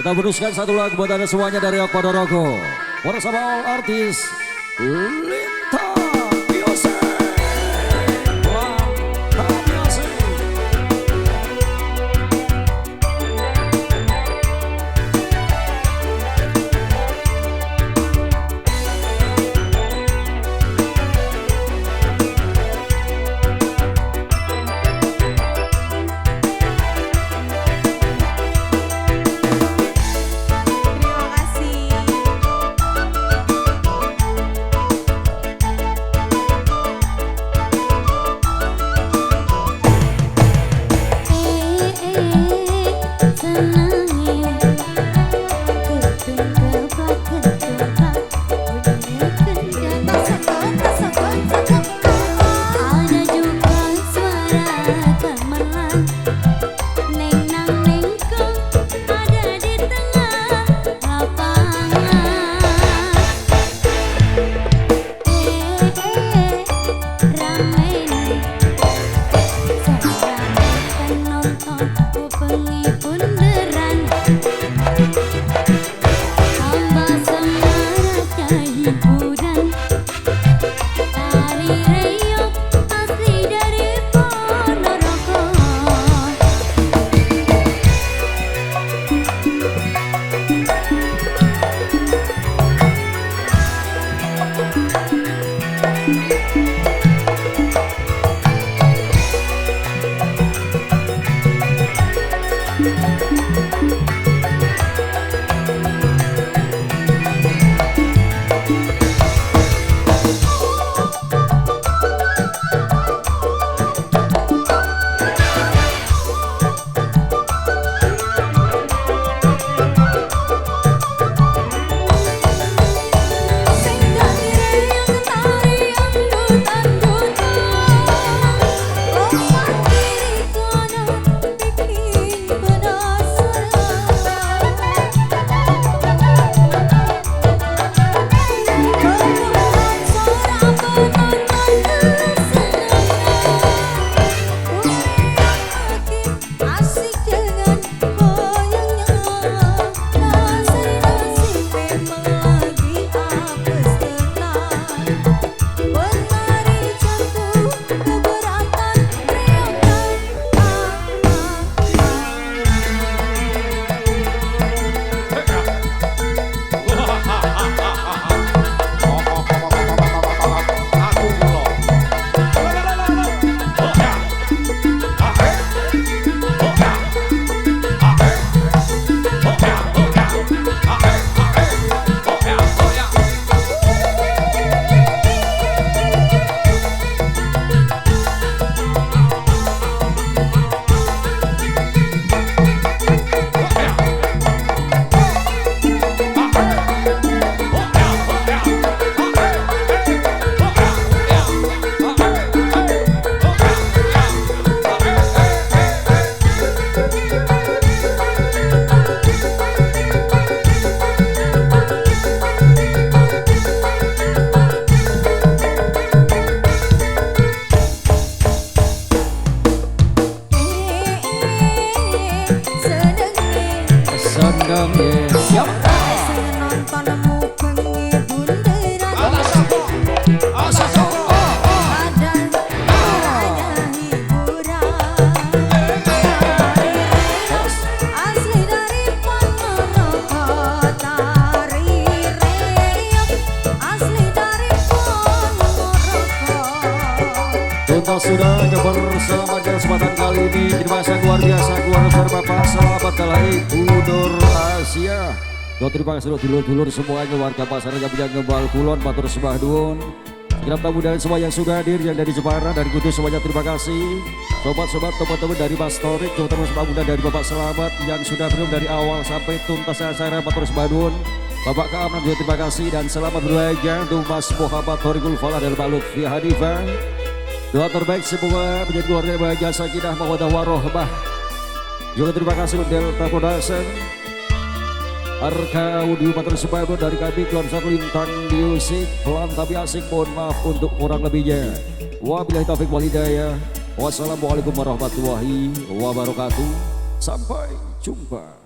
Kita beruskan satu lagu buat anda semuanya dari Ak Ponorogo. Bersama all artis Linta Yose. Tuntas sudah bersama dengan kesempatan kali ini. Terima kasih luar biasa keluarga Bapak sahabat Talaik Nur Asia. Terima kasih dulur-dulur semuanya warga pasar yang punya Ngembal Kulon Matur Sembah Nuwun. Segenap tamu dan semua yang sudah hadir, yang dari Jepara, dari Kudus semuanya terima kasih. Sobat-sobat teman-teman dari Mas Torik, terutama Sembah Muda dari Bapak Selamat yang sudah belum dari awal sampai tuntas acara Matur Sembah Nuwun. Bapak Keamanan juga terima kasih dan selamat berbahagia untuk Mas Muhammad Thoriqul Falah dan Pak Lutfi Hadifah. Doa terbaik semua menjadi keluarga bahagia sakinah mawaddah warohmah. Juga terima kasih untuk Delta Production, Arka Audio Matur Sembah Nuwun dari kami keluarga Lintang Music. Pelan tapi asik, mohon maaf untuk kurang lebihnya. Wabillahi taufiq wal hidayah. Wassalamualaikum warahmatullahi wabarakatuh. Sampai jumpa.